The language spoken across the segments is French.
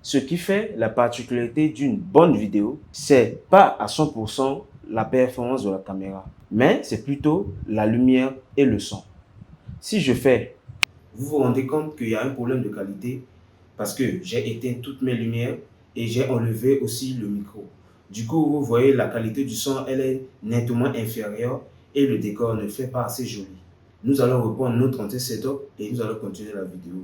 Ce qui fait la particularité d'une bonne vidéo, c'est pas à 100% la performance de la caméra, mais c'est plutôt la lumière et le son. Si je fais, vous vous rendez compte qu'il y a un problème de qualité parce que j'ai éteint toutes mes lumières et j'ai enlevé aussi le micro. Du coup, vous voyez la qualité du son, elle est nettement inférieure et le décor ne fait pas assez joli. Nous allons reprendre notre entier setup et nous allons continuer la vidéo.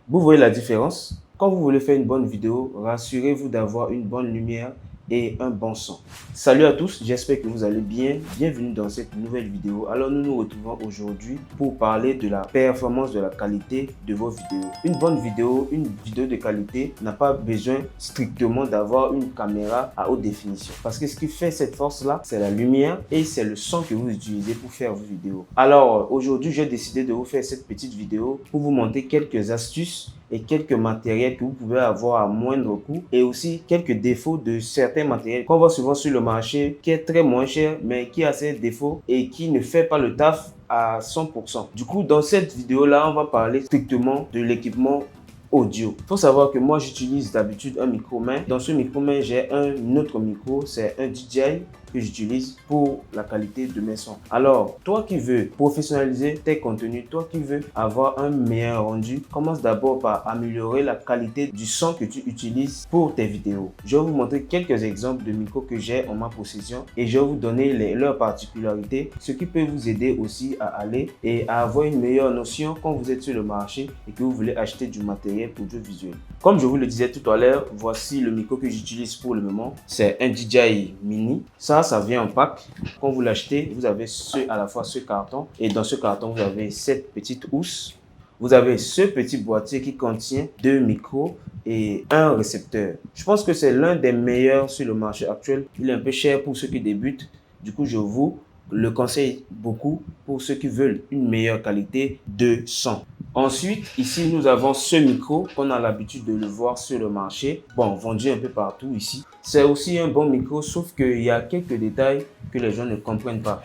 Vous voyez la différence? Quand vous voulez faire une bonne vidéo, rassurez-vous d'avoir une bonne lumière et un bon son. Salut à tous, j'espère que vous allez bien. Bienvenue dans cette nouvelle vidéo. Alors nous nous retrouvons aujourd'hui pour parler de la performance, de la qualité de vos vidéos. Une bonne vidéo, une vidéo de qualité n'a pas besoin strictement d'avoir une caméra à haute définition. Parce que ce qui fait cette force-là, c'est la lumière et c'est le son que vous utilisez pour faire vos vidéos. Alors aujourd'hui, j'ai décidé de vous faire cette petite vidéo pour vous montrer quelques astuces et quelques matériels que vous pouvez avoir à moindre coût et aussi quelques défauts de certains matériels qu'on voit souvent sur le marché qui est très moins cher mais qui a ses défauts et qui ne fait pas le taf à 100%. Du coup, dans cette vidéo-là, on va parler strictement de l'équipement audio. Il faut savoir que moi, j'utilise d'habitude un micro-main. Dans ce micro-main, j'ai un autre micro, c'est un DJI que j'utilise pour la qualité de mes sons. Alors, toi qui veux professionnaliser tes contenus, toi qui veux avoir un meilleur rendu, commence d'abord par améliorer la qualité du son que tu utilises pour tes vidéos. Je vais vous montrer quelques exemples de micros que j'ai en ma possession et je vais vous donner leurs particularités, ce qui peut vous aider aussi à aller et à avoir une meilleure notion quand vous êtes sur le marché et que vous voulez acheter du matériel audiovisuel. Comme je vous le disais tout à l'heure, voici le micro que j'utilise pour le moment. C'est un DJI Mini. Ça vient en pack. Quand vous l'achetez, vous avez à la fois ce carton et dans ce carton, vous avez cette petite housse. Vous avez ce petit boîtier qui contient 2 micros et un récepteur. Je pense que c'est l'un des meilleurs sur le marché actuel. Il est un peu cher pour ceux qui débutent. Du coup, je vous le conseille beaucoup pour ceux qui veulent une meilleure qualité de son. Ensuite, ici, nous avons ce micro qu'on a l'habitude de le voir sur le marché. Bon, vendu un peu partout ici. C'est aussi un bon micro, sauf qu'il y a quelques détails que les gens ne comprennent pas.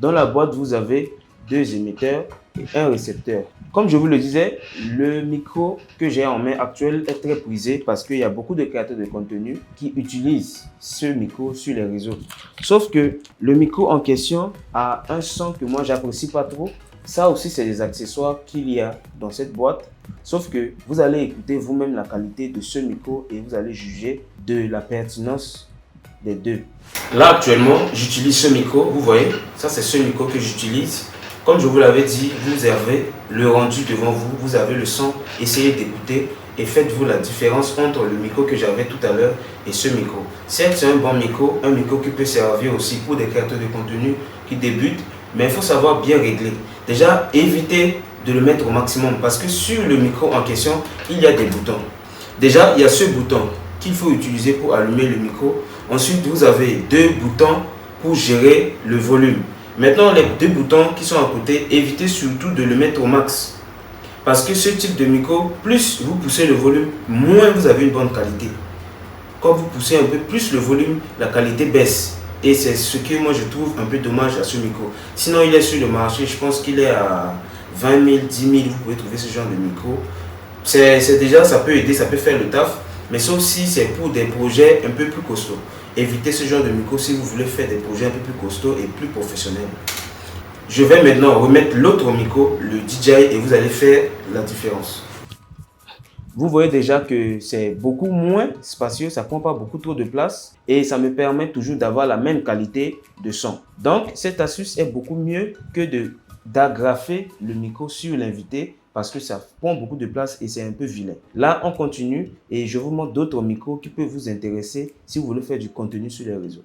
Dans la boîte, vous avez 2 émetteurs et un récepteur. Comme je vous le disais, le micro que j'ai en main actuelle est très prisé parce qu'il y a beaucoup de créateurs de contenu qui utilisent ce micro sur les réseaux. Sauf que le micro en question a un son que moi, j'apprécie pas trop. Ça aussi, c'est des accessoires qu'il y a dans cette boîte. Sauf que vous allez écouter vous-même la qualité de ce micro et vous allez juger de la pertinence des deux. Là, actuellement, j'utilise ce micro. Vous voyez, ça, c'est ce micro que j'utilise. Comme je vous l'avais dit, vous avez le rendu devant vous. Vous avez le son. Essayez d'écouter et faites-vous la différence entre le micro que j'avais tout à l'heure et ce micro. Certes, c'est un bon micro. Un micro qui peut servir aussi pour des créateurs de contenu qui débutent. Mais il faut savoir bien régler. Déjà, évitez de le mettre au maximum parce que sur le micro en question, il y a des boutons. Déjà, il y a ce bouton qu'il faut utiliser pour allumer le micro. Ensuite, vous avez 2 boutons pour gérer le volume. Maintenant, les 2 boutons qui sont à côté, évitez surtout de le mettre au max. Parce que ce type de micro, plus vous poussez le volume, moins vous avez une bonne qualité. Quand vous poussez un peu plus le volume, la qualité baisse. Et c'est ce que moi je trouve un peu dommage à ce micro. Sinon, il est sur le marché, je pense qu'il est à 20 000, 10 000, vous pouvez trouver ce genre de micro. C'est déjà, ça peut aider, ça peut faire le taf, mais sauf si c'est pour des projets un peu plus costauds. Évitez ce genre de micro si vous voulez faire des projets un peu plus costauds et plus professionnels. Je vais maintenant remettre l'autre micro, le DJI, et vous allez faire la différence. Vous voyez déjà que c'est beaucoup moins spacieux, ça ne prend pas beaucoup trop de place et ça me permet toujours d'avoir la même qualité de son. Donc, cette astuce est beaucoup mieux que d'agrafer le micro sur l'invité parce que ça prend beaucoup de place et c'est un peu vilain. Là, on continue et je vous montre d'autres micros qui peuvent vous intéresser si vous voulez faire du contenu sur les réseaux.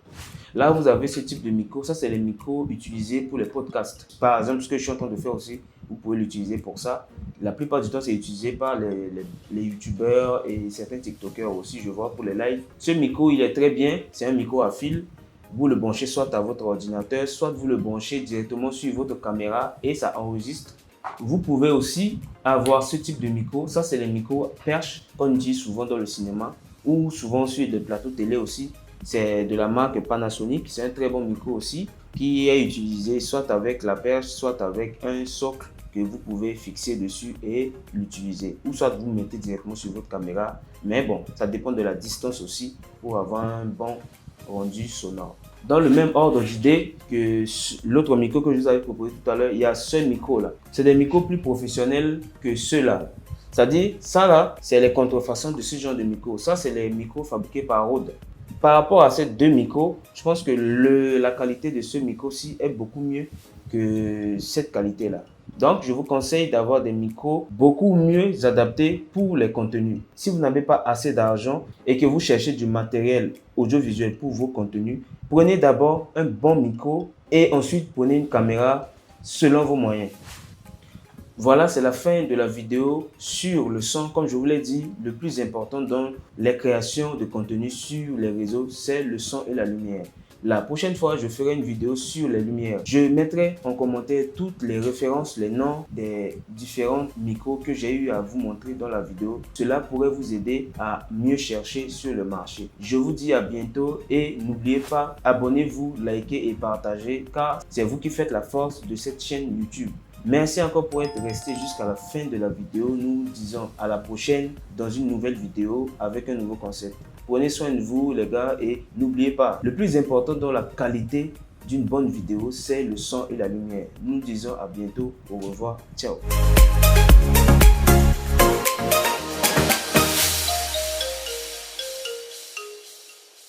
Là, vous avez ce type de micro. Ça, c'est les micros utilisés pour les podcasts. Par exemple, ce que je suis en train de faire aussi, vous pouvez l'utiliser pour ça. La plupart du temps, c'est utilisé par les youtubeurs et certains tiktokers aussi, je vois, pour les lives. Ce micro, il est très bien. C'est un micro à fil. Vous le branchez soit à votre ordinateur, soit vous le branchez directement sur votre caméra et ça enregistre. Vous pouvez aussi avoir ce type de micro. Ça, c'est les micros perches qu'on utilise souvent dans le cinéma ou souvent sur des plateaux télé aussi. C'est de la marque Panasonic. C'est un très bon micro aussi qui est utilisé soit avec la perche, soit avec un socle que vous pouvez fixer dessus et l'utiliser. Ou soit vous mettez directement sur votre caméra. Mais bon, ça dépend de la distance aussi pour avoir un bon rendu sonore. Dans le même ordre d'idée que l'autre micro que je vous avais proposé tout à l'heure, il y a ce micro là. C'est des micros plus professionnels que ceux-là. C'est-à-dire, ça là, c'est les contrefaçons de ce genre de micro. Ça, c'est les micros fabriqués par Rode. Par rapport à ces deux micros, je pense que la qualité de ce micro-ci est beaucoup mieux que cette qualité-là. Donc, je vous conseille d'avoir des micros beaucoup mieux adaptés pour les contenus. Si vous n'avez pas assez d'argent et que vous cherchez du matériel audiovisuel pour vos contenus, prenez d'abord un bon micro et ensuite prenez une caméra selon vos moyens. Voilà, c'est la fin de la vidéo sur le son. Comme je vous l'ai dit, le plus important dans les créations de contenu sur les réseaux, c'est le son et la lumière. La prochaine fois, je ferai une vidéo sur les lumières. Je mettrai en commentaire toutes les références, les noms des différents micros que j'ai eu à vous montrer dans la vidéo. Cela pourrait vous aider à mieux chercher sur le marché. Je vous dis à bientôt et n'oubliez pas, abonnez-vous, likez et partagez car c'est vous qui faites la force de cette chaîne YouTube. Merci encore pour être resté jusqu'à la fin de la vidéo. Nous disons à la prochaine dans une nouvelle vidéo avec un nouveau concept. Prenez soin de vous les gars et n'oubliez pas, le plus important dans la qualité d'une bonne vidéo, c'est le son et la lumière. Nous disons à bientôt, au revoir, ciao.